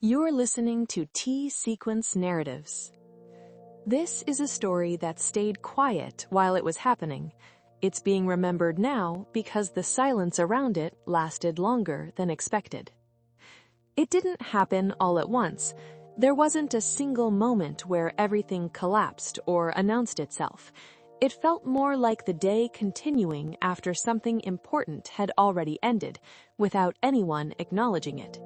You're listening to T-Sequence Narratives. This is a story that stayed quiet while it was happening. It's being remembered now because the silence around it lasted longer than expected. It didn't happen all at once. There wasn't a single moment where everything collapsed or announced itself. It felt more like the day continuing after something important had already ended, without anyone acknowledging it.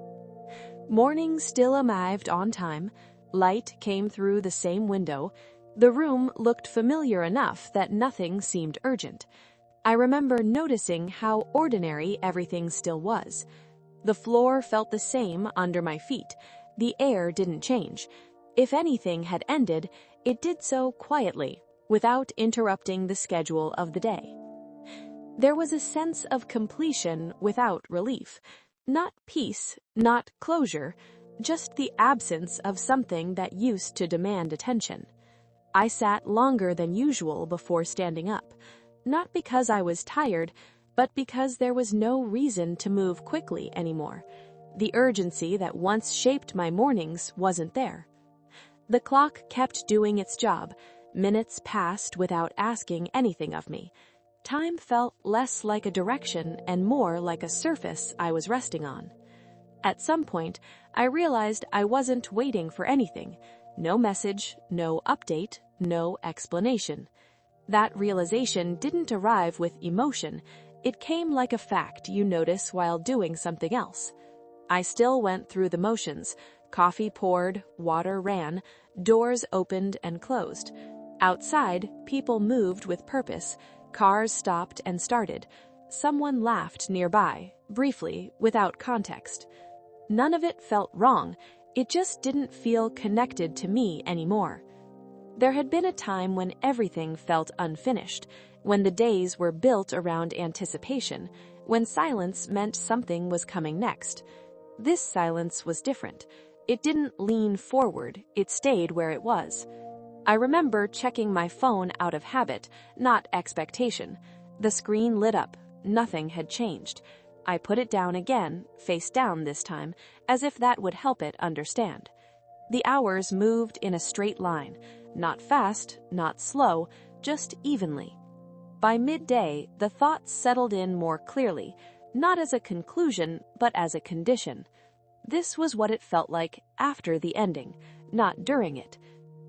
Morning still arrived on time. Light came through the same window. The room looked familiar enough that nothing seemed urgent. I remember noticing how ordinary everything still was. The floor felt the same under my feet. The air didn't change. If anything had ended, it did so quietly, without interrupting the schedule of the day. There was a sense of completion without relief. Not peace, not closure, just the absence of something that used to demand attention. I sat longer than usual before standing up, not because I was tired, but because there was no reason to move quickly anymore. The urgency that once shaped my mornings wasn't there. The clock kept doing its job. Minutes passed without asking anything of me. Time felt less like a direction and more like a surface I was resting on. At some point, I realized I wasn't waiting for anything. No message, no update, no explanation. That realization didn't arrive with emotion. It came like a fact you notice while doing something else. I still went through the motions. Coffee poured, water ran, doors opened and closed. Outside, people moved with purpose. Cars stopped and started. Someone laughed nearby, briefly, without context. None of it felt wrong. It just didn't feel connected to me anymore. There had been a time when everything felt unfinished, when the days were built around anticipation, when silence meant something was coming next. This silence was different. It didn't lean forward, it stayed where it was. I remember checking my phone out of habit, not expectation. The screen lit up. Nothing had changed. I put it down again, face down this time, as if that would help it understand. The hours moved in a straight line, not fast, not slow, just evenly. By midday, the thoughts settled in more clearly, not as a conclusion, but as a condition. This was what it felt like after the ending, not during it.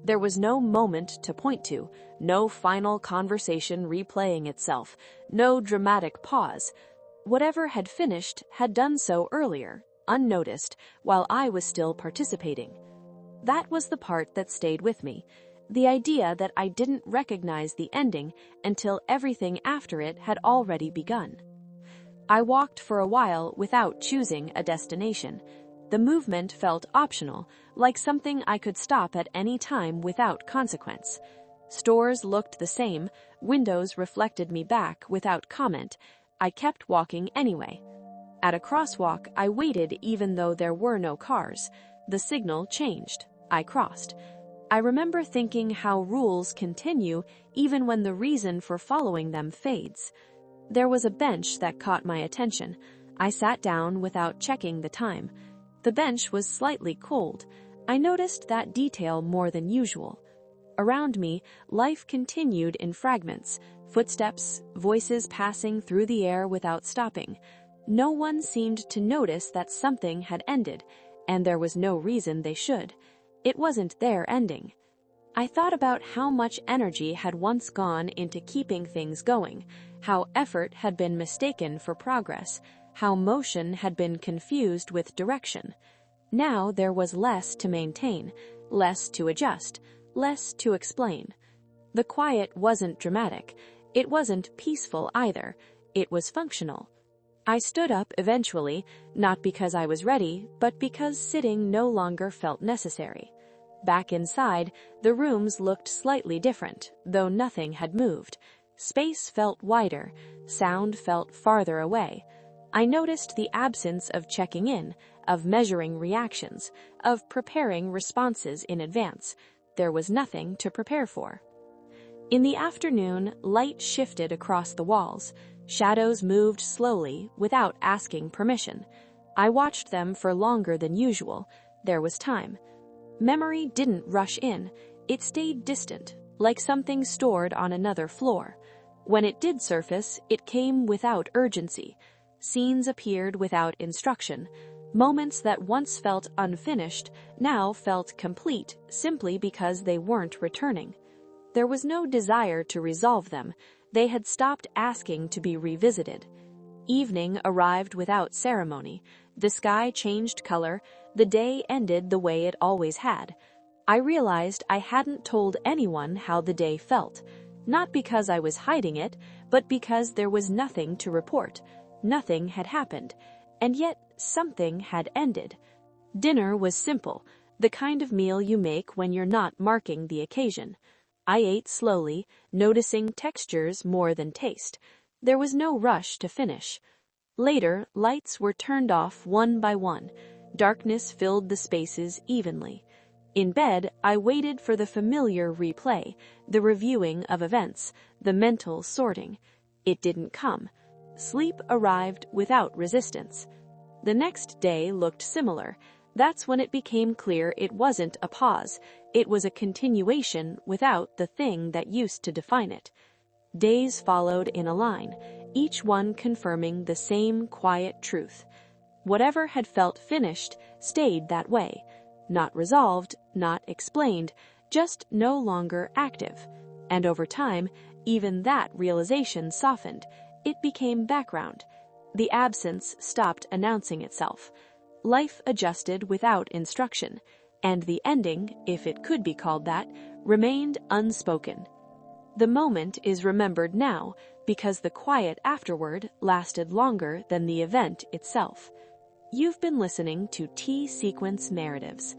There was no moment to point to, no final conversation replaying itself, no dramatic pause. Whatever had finished had done so earlier, unnoticed, while I was still participating. That was the part that stayed with me, the idea that I didn't recognize the ending until everything after it had already begun. I walked for a while without choosing a destination. The movement felt optional, like something I could stop at any time without consequence. Stores looked the same, windows reflected me back without comment. I kept walking anyway. At a crosswalk, I waited even though there were no cars. The signal changed. I crossed. I remember thinking how rules continue even when the reason for following them fades. There was a bench that caught my attention. I sat down without checking the time. The bench was slightly cold. I noticed that detail more than usual. Around me, life continued in fragments, footsteps, voices passing through the air without stopping. No one seemed to notice that something had ended, and there was no reason they should. It wasn't their ending. I thought about how much energy had once gone into keeping things going, how effort had been mistaken for progress, how motion had been confused with direction. Now there was less to maintain, less to adjust, less to explain. The quiet wasn't dramatic. It wasn't peaceful either. It was functional. I stood up eventually, not because I was ready, but because sitting no longer felt necessary. Back inside, the rooms looked slightly different, though nothing had moved. Space felt wider. Sound felt farther away. I noticed the absence of checking in, of measuring reactions, of preparing responses in advance. There was nothing to prepare for. In the afternoon, light shifted across the walls. Shadows moved slowly, without asking permission. I watched them for longer than usual. There was time. Memory didn't rush in, it stayed distant, like something stored on another floor. When it did surface, it came without urgency. Scenes appeared without instruction. Moments that once felt unfinished now felt complete simply because they weren't returning. There was no desire to resolve them. They had stopped asking to be revisited. Evening arrived without ceremony. The sky changed color. The day ended the way it always had. I realized I hadn't told anyone how the day felt. Not because I was hiding it, but because there was nothing to report. Nothing had happened. And yet something had ended. Dinner was simple, the kind of meal you make when you're not marking the occasion. I ate slowly, noticing textures more than taste. There was no rush to finish. Later, lights were turned off one by one. Darkness filled the spaces evenly. In bed, I waited for the familiar replay, the reviewing of events, the mental sorting. It didn't come. Sleep arrived without resistance. The next day looked similar. That's when it became clear it wasn't a pause. It was a continuation without the thing that used to define it. Days followed in a line, each one confirming the same quiet truth. Whatever had felt finished stayed that way. Not resolved, not explained, just no longer active. And over time, even that realization softened. It became background. The absence stopped announcing itself. Life adjusted without instruction, and the ending, if it could be called that, remained unspoken. The moment is remembered now because the quiet afterward lasted longer than the event itself. You've been listening to T-Sequence Narratives.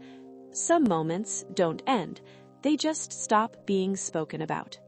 Some moments don't end, they just stop being spoken about.